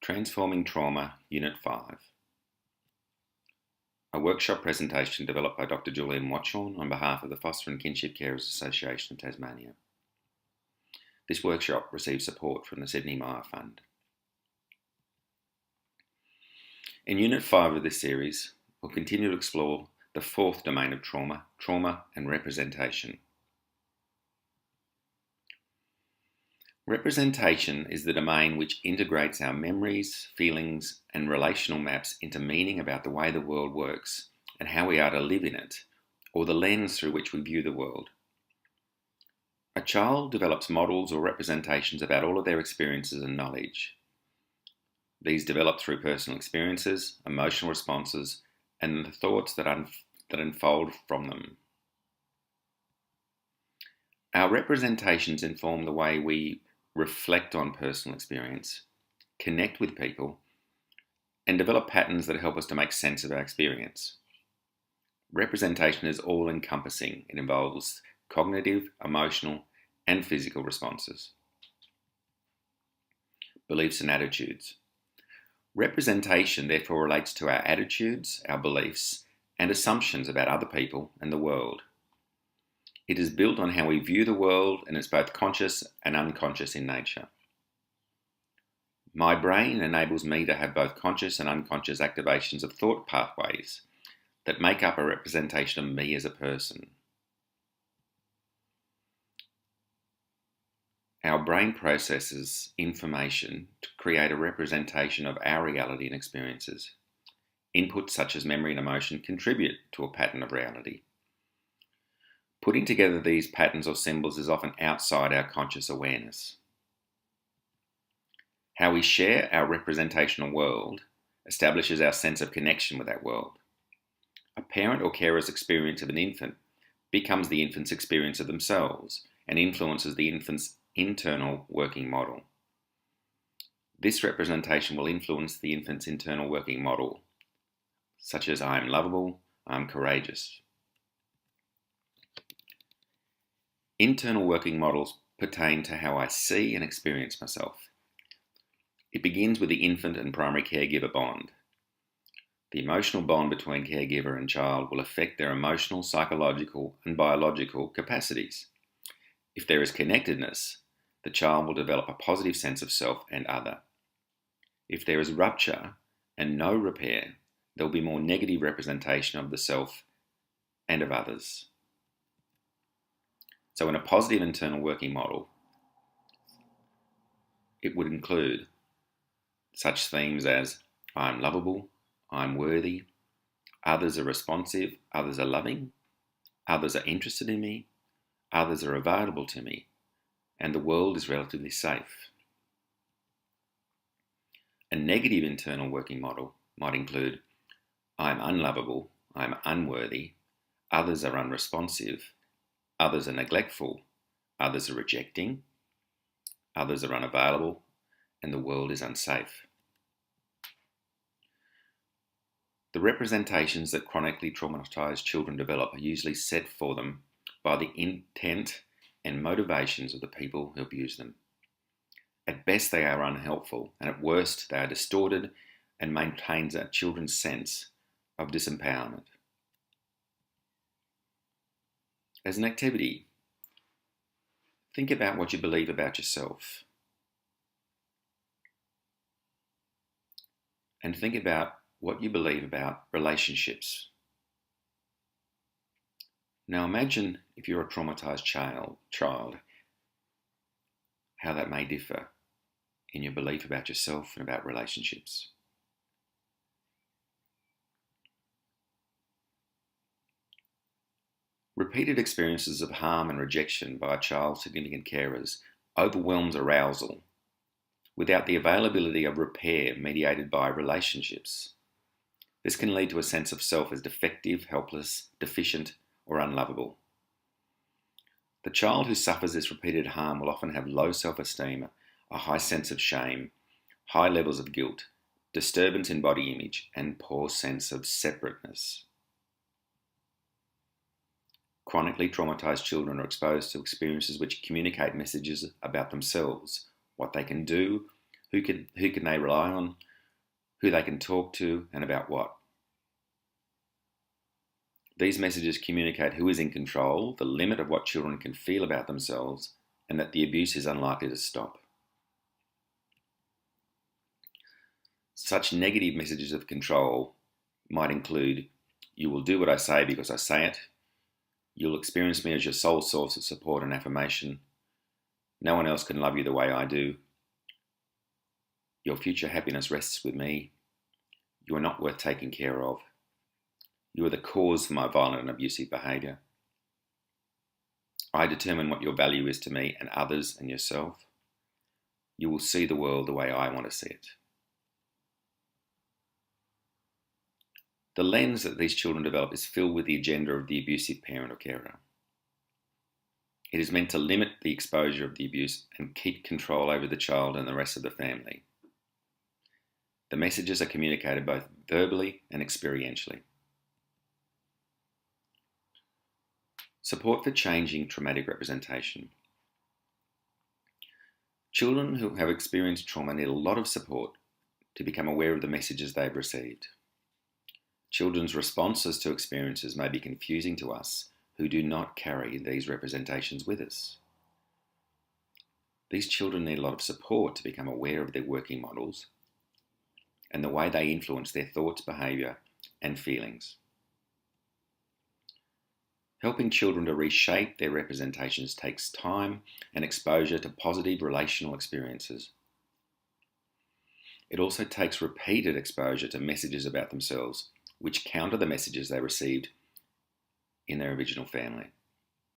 Transforming Trauma, Unit 5. A workshop presentation developed by Dr. Julian Watchorn on behalf of the Foster and Kinship Carers Association of Tasmania. This workshop received support from the Sydney Myer Fund. In Unit 5 of this series, we'll continue to explore the fourth domain of trauma, trauma and representation. Representation is the domain which integrates our memories, feelings, and relational maps into meaning about the way the world works and how we are to live in it, or the lens through which we view the world. A child develops models or representations about all of their experiences and knowledge. These develop through personal experiences, emotional responses, and the thoughts that unfold from them. Our representations inform the way we reflect on personal experience, connect with people, and develop patterns that help us to make sense of our experience. Representation is all-encompassing. It involves cognitive, emotional, and physical responses. Beliefs and attitudes. Representation therefore relates to our attitudes, our beliefs, and assumptions about other people and the world. It is built on how we view the world, and it's both conscious and unconscious in nature. My brain enables me to have both conscious and unconscious activations of thought pathways that make up a representation of me as a person. Our brain processes information to create a representation of our reality and experiences. Inputs such as memory and emotion contribute to a pattern of reality. Putting together these patterns or symbols is often outside our conscious awareness. How we share our representational world establishes our sense of connection with that world. A parent or carer's experience of an infant becomes the infant's experience of themselves and influences the infant's internal working model. This representation will influence the infant's internal working model, such as I am lovable, I am courageous. Internal working models pertain to how I see and experience myself. It begins with the infant and primary caregiver bond. The emotional bond between caregiver and child will affect their emotional, psychological, and biological capacities. If there is connectedness, the child will develop a positive sense of self and other. If there is rupture and no repair, there will be more negative representation of the self and of others. So in a positive internal working model, it would include such themes as I'm lovable, I'm worthy, others are responsive, others are loving, others are interested in me, others are available to me, and the world is relatively safe. A negative internal working model might include I'm unlovable, I'm unworthy, others are unresponsive, others are neglectful, others are rejecting, others are unavailable, and the world is unsafe. The representations that chronically traumatised children develop are usually set for them by the intent and motivations of the people who abuse them. At best, they are unhelpful, and at worst, they are distorted and maintains a children's sense of disempowerment. As an activity, think about what you believe about yourself. And think about what you believe about relationships. Now imagine if you're a traumatised child, how that may differ in your belief about yourself and about relationships. Repeated experiences of harm and rejection by a child's significant carers overwhelms arousal without the availability of repair mediated by relationships. This can lead to a sense of self as defective, helpless, deficient, or unlovable. The child who suffers this repeated harm will often have low self-esteem, a high sense of shame, high levels of guilt, disturbance in body image, and poor sense of separateness. Chronically traumatised children are exposed to experiences which communicate messages about themselves, what they can do, who can they rely on, who they can talk to, and about what. These messages communicate who is in control, the limit of what children can feel about themselves, and that the abuse is unlikely to stop. Such negative messages of control might include, you will do what I say because I say it, you'll experience me as your sole source of support and affirmation, no one else can love you the way I do, your future happiness rests with me, you are not worth taking care of, you are the cause for my violent and abusive behaviour, I determine what your value is to me and others and yourself, you will see the world the way I want to see it. The lens that these children develop is filled with the agenda of the abusive parent or carer. It is meant to limit the exposure of the abuse and keep control over the child and the rest of the family. The messages are communicated both verbally and experientially. Support for changing traumatic representation. Children who have experienced trauma need a lot of support to become aware of the messages they've received. Children's responses to experiences may be confusing to us who do not carry these representations with us. These children need a lot of support to become aware of their working models and the way they influence their thoughts, behaviour, and feelings. Helping children to reshape their representations takes time and exposure to positive relational experiences. It also takes repeated exposure to messages about themselves which counter the messages they received in their original family.